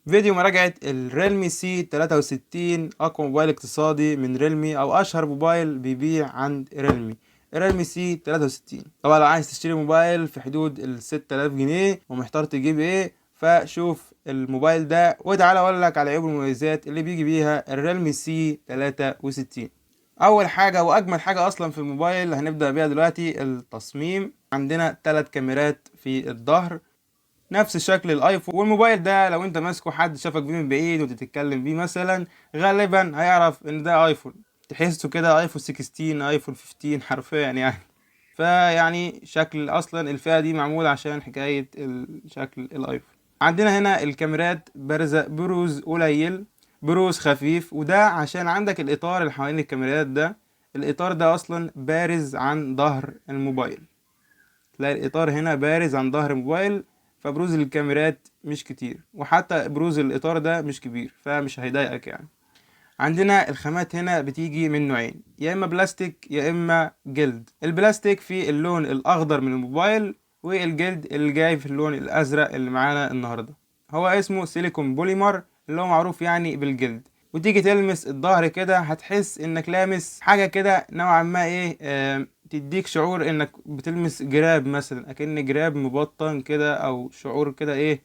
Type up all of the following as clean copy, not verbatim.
فيديو مراجعة الريلمي سي 63، أقوى موبايل اقتصادي من ريلمي أو أشهر موبايل بيبيع عند ريلمي. الريلمي سي 63. طبعا لو عايز تشتري موبايل في حدود ال 6000 جنيه ومحتار تجيب ايه، فشوف الموبايل ده وتعالى اقول لك على عيوب المميزات اللي بيجي بيها الريلمي سي 63. اول حاجه واجمل حاجه اصلا في الموبايل اللي هنبدا بيها دلوقتي التصميم. عندنا 3 كاميرات في الظهر نفس شكل الايفون، والموبايل ده لو انت ماسكه حد شافك بيه من بعيد وتتكلم بيه مثلا غالبا هيعرف ان ده ايفون. تحسه كده ايفون 16 ايفون 15 حرفيا يعني. فيعني شكل اصلا الفئة دي معمول عشان حكاية شكل الايفون. عندنا هنا الكاميرات بارزة بروز قليل، بروز خفيف، وده عشان عندك الاطار اللي حوالين الكاميرات ده، الاطار ده اصلا بارز عن ظهر الموبايل. تلاقي الاطار هنا بارز عن ظهر الموبايل، فبروز الكاميرات مش كتير، وحتى بروز الاطار ده مش كبير فمش هيضايقك يعني. عندنا الخامات هنا بتيجي من نوعين، يا اما بلاستيك يا اما جلد. البلاستيك في اللون الاخضر من الموبايل، والجلد اللي جاي في اللون الازرق اللي معانا النهارده هو اسمه سيليكون بوليمر، اللي هو معروف يعني بالجلد. وتيجي تلمس الظهر كده هتحس انك لامس حاجه كده نوعا ما ايه، تديك شعور انك بتلمس جراب مثلا، اكن جراب مبطن كده، او شعور كده ايه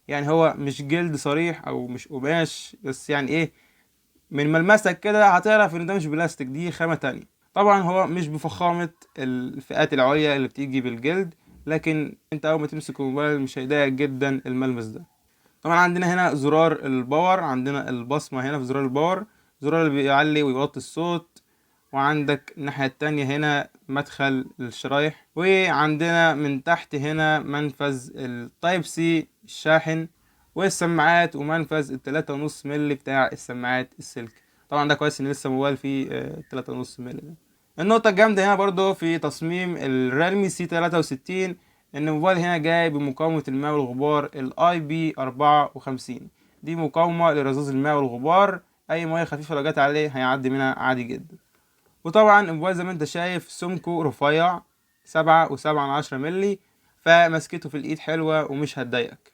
يعني. هو مش جلد صريح او مش قماش، بس يعني ايه، من ملمسك كده هتعرف ان ده مش بلاستيك، دي خامة تانية. طبعا هو مش بفخامة الفئات العليا اللي بتيجي بالجلد، لكن انت اول ما تمسك الموبايل مش هيضايقك جدا الملمس ده. طبعا عندنا هنا زرار الباور، عندنا البصمة هنا في زرار الباور، زرار اللي بيعلي ويوطي الصوت. وعندك الناحية التانية هنا مدخل الشرايح، وعندنا من تحت هنا منفذ التايب سي الشاحن، والسماعات، ومنفذ ال3.5 مللي بتاع السماعات السلك. طبعا ده كويس ان لسه موبايل فيه 3.5 مللي ده. النقطة الجامدة هنا برضو في تصميم الريلمي سي 63 ان الموبايل هنا جاي بمقاومة الماء والغبار الاي بي 54. دي مقاومة لرذاذ الماء والغبار، اي مية خفيفة لو جت عليه هيعدي منها عادي جدا. وطبعا الموبايل زي ما انت شايف سمكه رفيع 7.7 مللي، فمسكته في الايد حلوة ومش هتضايقك.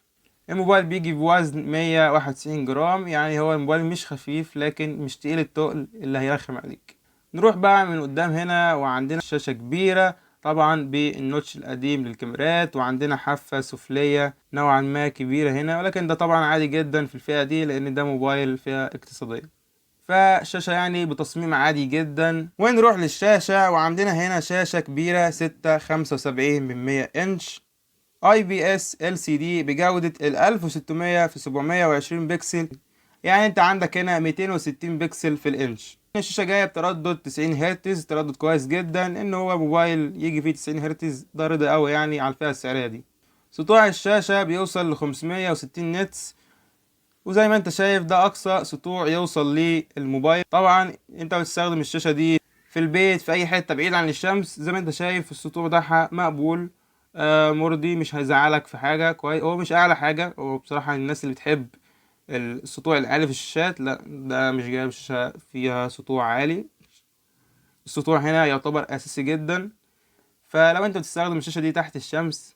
الموبايل بيجي بوزن 191 جرام، يعني هو الموبايل مش خفيف لكن مش تقيل التقل اللي هيرخم عليك. نروح بقى من قدام هنا، وعندنا شاشة كبيرة طبعا بالنوتش القديم للكاميرات، وعندنا حافة سفلية نوعا ما كبيرة هنا، ولكن ده طبعا عادي جدا في الفئة دي لان ده موبايل فئة اقتصادية. فشاشة يعني بتصميم عادي جدا. ونروح للشاشة، وعندنا هنا شاشة كبيرة 6.75 انش اي بي اس ال سي دي بجودة ال 1600 في 720 بكسل، يعني انت عندك هنا 260 بكسل في الانش. الشاشة جاية بتردد 90 هرتز، تردد كويس جدا ان هو موبايل يجي فيه 90 هرتز، ده رضا قوي يعني على الفئة السعرية دي. سطوع الشاشة بيوصل ل 560 نتس، وزي ما انت شايف ده اقصى سطوع يوصل للموبايل. طبعا انت بتستخدم الشاشة دي في البيت في اي حتة بعيد عن الشمس، زي ما انت شايف السطوع بتاعها مقبول، مرضي، مش هيزعلك في حاجة. كويس، هو مش اعلى حاجة، هو بصراحة الناس اللي بتحب السطوع العالي في الشاشات، لا ده مش جايب شاشة فيها سطوع عالي. السطوع هنا يعتبر اساسي جدا، فلو انت بتستخدم الشاشة دي تحت الشمس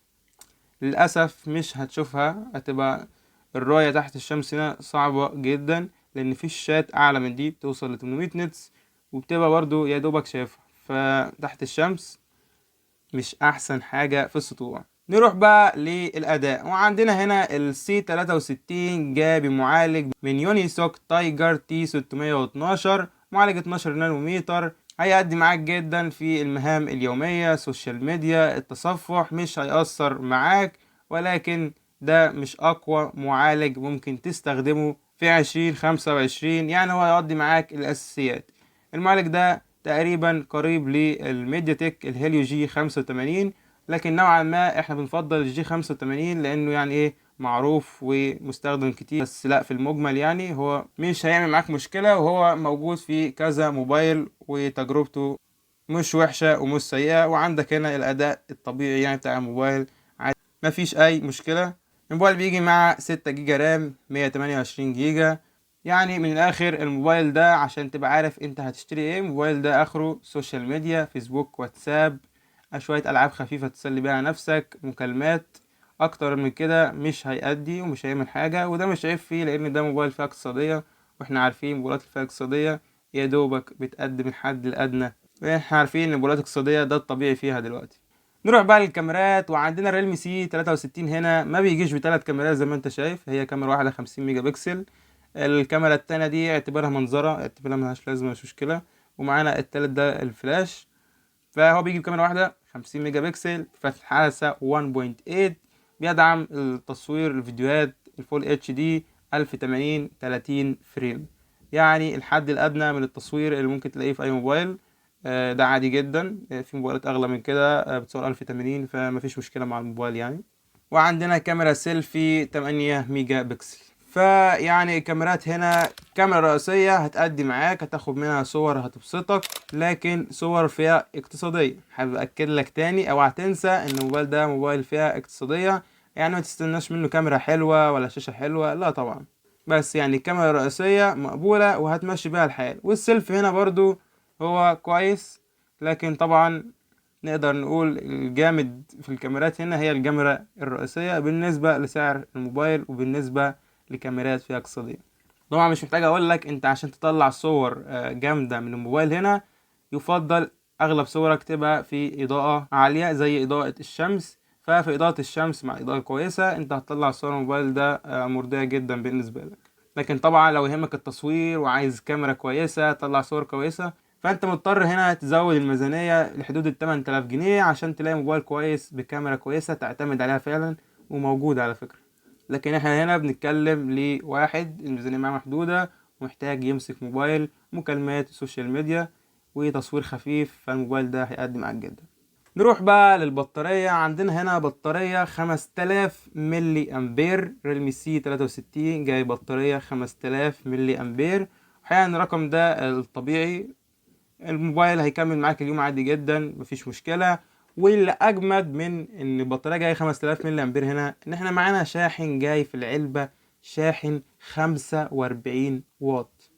للأسف مش هتشوفها، هتبقى الراية تحت الشمس هنا صعبة جدا، لأن في شاشات أعلى من دي بتوصل ل 800 نتس وبتبقى برضو يا دوبك شايفها، فتحت الشمس مش أحسن حاجة في السطوع. نروح بقى للأداء، وعندنا هنا السي 63 جاي بمعالج من يونيسوك تايجر تي 612، معالج 12 نانومتر، هيأدي معاك جدا في المهام اليومية، سوشيال ميديا، التصفح، مش هيأثر معاك. ولكن ده مش أقوى معالج ممكن تستخدمه في 2025، يعني هو هيقضي معاك الأساسيات. المعالج ده تقريبا قريب للميديا تك الهيليو جي 85، لكن نوعا ما احنا بنفضل الجي 85 لانه يعني ايه معروف ومستخدم كتير. بس لا، في المجمل يعني هو مش هيعمل معاك مشكلة، وهو موجود في كذا موبايل وتجربته مش وحشة ومش سيئة. وعندك هنا الأداء الطبيعي يعني بتاع الموبايل عادي، مفيش أي مشكلة. الموبايل بيجي مع 6 جيجا رام، 128 جيجا. يعني من الآخر الموبايل ده عشان تبقى عارف انت هتشتري ايه، الموبايل ده آخره سوشيال ميديا، فيسبوك، واتساب، شوية ألعاب خفيفة تسلي بيها نفسك، مكالمات، اكتر من كده مش هيأدي ومش هيعمل حاجة، وده مش عيب فيه لان ده موبايل فئة اقتصادية، واحنا عارفين موبايلات الفئة الاقتصادية يا دوبك بتقدم الحد الادنى، واحنا عارفين ان الموبايلات الاقتصادية ده الطبيعي فيها دلوقتي. نروح بقى للكاميرات، وعندنا ريلمي سي 63 هنا ما بيجيش بثلاث كاميرات زي ما انت شايف، هي كاميرا واحدة 50 ميجا بكسل. الكاميرا التانية دي اعتبرها منظرة، اعتبرها ملهاش لازمة مش مشكلة. ومعانا التالت ده الفلاش، فهو بيجي بكاميرا واحدة 50 ميجا بكسل فتح حدثة 1.8، بيدعم التصوير الفيديوهات الفول اتش دي 1080 30 فريم، يعني الحد الأدنى من التصوير اللي ممكن تلاقيه في أي موبايل. ده عادي جدا، في موبايلات أغلى من كده بتصور 1080، فمفيش مشكلة مع الموبايل يعني. وعندنا كاميرا سيلفي 8 ميجا بكسل. فيعني الكاميرات هنا كاميرا رئيسية هتأدي معاك، هتاخد منها صور هتبسطك، لكن صور فئة اقتصادية. حابب أكد لك تاني أو هتنسى إن الموبايل ده موبايل فئة اقتصادية، يعني ما تستناش منه كاميرا حلوة ولا شاشة حلوة، لا طبعا. بس يعني الكاميرا الرئيسية مقبولة وهتمشي بيها الحال، والسيلفي هنا برضو هو كويس، لكن طبعا نقدر نقول الجامد في الكاميرات هنا هي الكاميرا الرئيسية بالنسبة لسعر الموبايل وبالنسبة لكاميرات فيها اقتصادية. طبعا مش محتاج اقول لك انت عشان تطلع صور جامدة من الموبايل هنا يفضل اغلب صورك تبقى في اضاءة عالية زي اضاءة الشمس. ففي اضاءة الشمس مع اضاءة كويسة انت هتطلع صور الموبايل ده مرضية جدا بالنسبة لك. لكن طبعا لو يهمك التصوير وعايز كاميرا كويسة تطلع صور كويسة، فانت مضطر هنا تزود الميزانية لحدود 8000 جنيه عشان تلاقي موبايل كويس بكاميرا كويسة تعتمد عليها فعلا، وموجودة على فكرة. لكن احنا هنا بنتكلم لواحد الميزانية معاه محدودة ومحتاج يمسك موبايل مكالمات السوشيال ميديا وتصوير خفيف، فالموبايل ده هيقدم معاك جدا. نروح بقى للبطارية، عندنا هنا بطارية 5000 ملي أمبير، ريلمي سي 63 جاي بطارية 5000 ملي أمبير. حقيقة الرقم ده الطبيعي، الموبايل هيكمل معاك اليوم عادي جدا مفيش مشكلة. واللي أجمد من إن البطارية جاي 5000 ملي أمبير هنا إن إحنا معانا شاحن جاي في العلبة، شاحن 45 واط.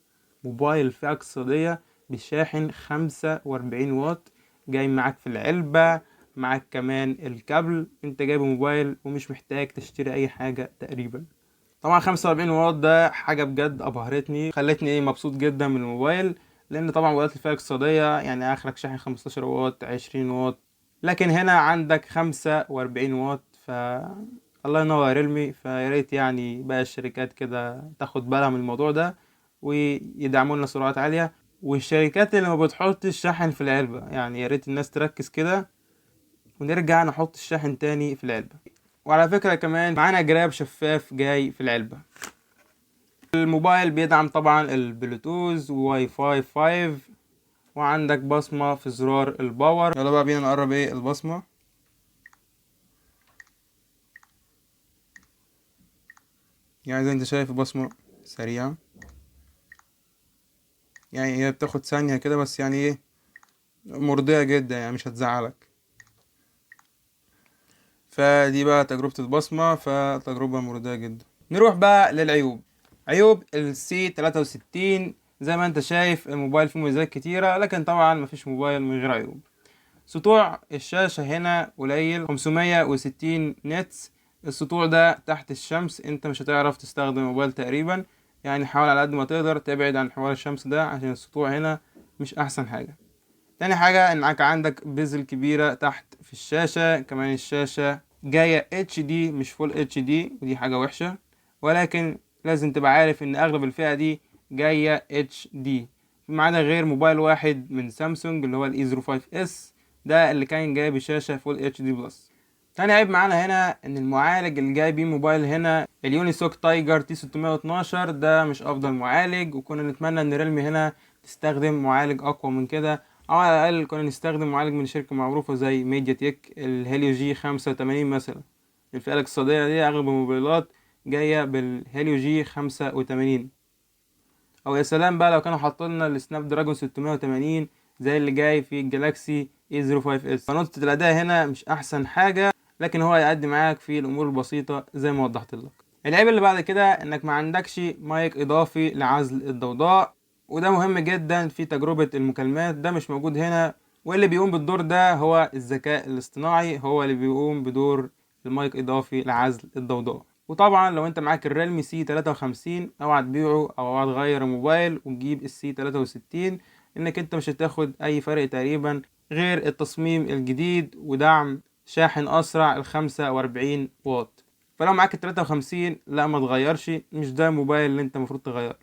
موبايل فئة اقتصادية بشاحن 45 واط جاي معاك في العلبة، معاك كمان الكابل، انت جايب موبايل ومش محتاج تشتري اي حاجة تقريبا. طبعا 45 واط ده حاجة بجد ابهرتني، خلتني مبسوط جدا من الموبايل، لان طبعا موبايلات الفئة الاقتصادية يعني اخرك شاحن 15 واط 20 واط، لكن هنا عندك 45 واط. الله ينور يا ريلمي، فياريت يعني بقى الشركات كده تاخد بالها من الموضوع ده ويدعموا لنا سرعات عالية. والشركات اللي ما بتحطش الشاحن في العلبة يعني ياريت الناس تركز كده، ونرجع نحط الشاحن تاني في العلبة. وعلى فكرة كمان معانا جراب شفاف جاي في العلبة. الموبايل بيدعم طبعا البلوتوز وواي فاي 5، وعندك بصمة في زرار الباور. يلا بقى بينا نقرب ايه البصمة. يعني زي انت شايف البصمة سريعة، يعني هي بتاخد ثانية كده بس يعني ايه مرضية جدا يعني مش هتزعلك. فدي بقى تجربة البصمة، فتجربة مرضية جدا. نروح بقى للعيوب. عيوب السي 63، زي ما انت شايف الموبايل فيه مميزات كتيرة، لكن طبعا مفيش موبايل من غير عيوب. سطوع الشاشة هنا قليل 560 نتس، السطوع ده تحت الشمس انت مش هتعرف تستخدم الموبايل تقريبا، يعني حاول على قد ما تقدر تبعد عن حوار الشمس ده عشان السطوع هنا مش احسن حاجة. تاني حاجة انك عندك بيزل كبيرة تحت في الشاشة، كمان الشاشة جاية HD مش فول HD، ودي حاجة وحشة، ولكن لازم تبقى عارف ان اغلب الفئة دي جاية HD، ما عدا غير موبايل واحد من سامسونج اللي هو الاي 05 اس، ده اللي كان جاي بشاشة فول HD بلس. تاني عيب معانا هنا ان المعالج اللي جاي بيه موبايل هنا اليونيسوك تايجر تي 612 ده مش افضل معالج، وكنا نتمنى ان ريلمي هنا تستخدم معالج اقوى من كده، او على الاقل كنا نستخدم معالج من شركة معروفة زي ميديا تك الهيليو جي 85 مثلا. الفئة الاقتصادية دي اغلب الموبايلات جاية بالهيليو جي 85. او يا سلام بقى لو كانوا حاطين السناب دراجون 680 زي اللي جاي في الجالاكسي اي 05 اس. فنقطة الاداء هنا مش احسن حاجة، لكن هو هيقدم معاك في الامور البسيطة زي ما وضحت لك. العيب اللي بعد كده انك ما عندكش مايك اضافي لعزل الضوضاء، وده مهم جدا في تجربة المكالمات، ده مش موجود هنا. واللي بيقوم بالدور ده هو الذكاء الاصطناعي، هو اللي بيقوم بدور المايك اضافي لعزل الضوضاء. وطبعا لو انت معاك الريلمي سي 53 اوعى تبيعه او اوعى تغير الموبايل وتجيب السي 63، انك انت مش هتاخد اي فرق تقريبا غير التصميم الجديد ودعم شاحن اسرع ال45 واط. فلو معاك ال53 لا ما تغيرش، مش ده الموبايل اللي انت المفروض تغيره.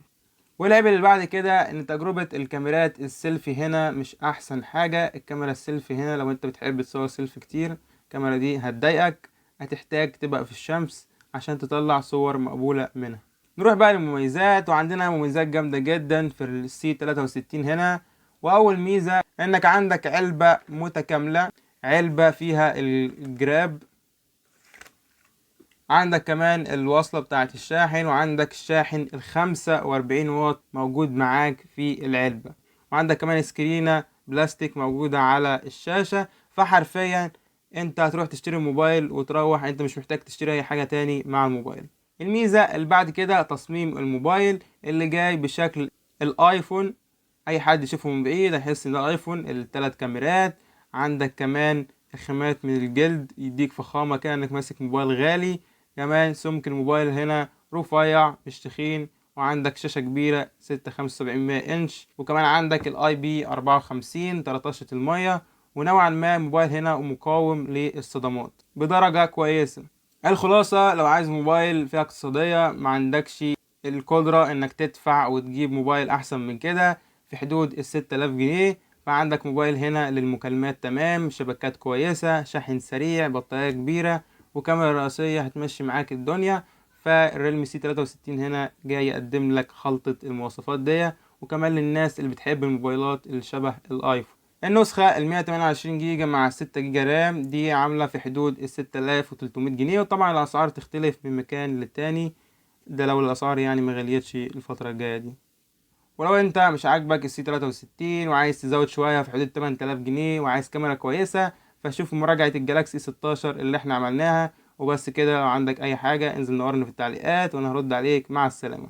والعيب اللي بعد كده ان تجربة الكاميرات السيلفي هنا مش احسن حاجة. الكاميرا السيلفي هنا لو انت بتحب تصور سيلفي كتير الكاميرا دي هتضايقك، هتحتاج تبقى في الشمس عشان تطلع صور مقبولة منها. نروح بقى للمميزات، وعندنا مميزات جامدة جدا في السي 63 هنا. واول ميزة انك عندك علبة متكاملة، علبة فيها الجراب، عندك كمان الوصلة بتاعة الشاحن، وعندك الشاحن ال45 واط موجود معاك في العلبة، وعندك كمان سكرينة بلاستيك موجودة على الشاشة. فحرفيا انت هتروح تشتري موبايل وتروح، انت مش محتاج تشتري اي حاجة تاني مع الموبايل. الميزة اللي بعد كده تصميم الموبايل اللي جاي بشكل الايفون. اي حد يشوفه من بعيد هيحس ان ده ايفون. الثلاث كاميرات، عندك كمان خامات من الجلد يديك فخامة كأنك ماسك موبايل غالي. كمان سمك الموبايل هنا رفيع مش تخين، وعندك شاشة كبيرة 6.75 انش، وكمان عندك الاي بي 54 طرطشة المية، ونوعا ما الموبايل هنا مقاوم للصدمات بدرجة كويسة. الخلاصة لو عايز موبايل فيها اقتصادية ما عندكش القدرة انك تدفع وتجيب موبايل احسن من كده في حدود ال6000 جنيه، فعندك موبايل هنا للمكالمات تمام، شبكات كويسة، شاحن سريع، بطارية كبيرة، وكاميرا رئيسية هتمشي معاك الدنيا. فالريلمي سي 63 هنا جاي يقدم لك خلطة المواصفات دي، وكمان للناس اللي بتحب الموبايلات اللي شبه الايفون. النسخة ال 128 جيجا مع 6 جيجا رام دي عاملة في حدود ال 6300 جنيه، وطبعا الأسعار تختلف من مكان للتاني، ده لو الأسعار يعني مغليتش الفترة الجاية دي. ولو انت مش عاجبك السي 63 وعايز تزود شوية في حدود 8000 جنيه وعايز كاميرا كويسة، فشوف مراجعة الجالاكسي 16 اللي احنا عملناها. وبس كده، لو عندك اي حاجة انزل نورني في التعليقات وانا هرد عليك. مع السلامة.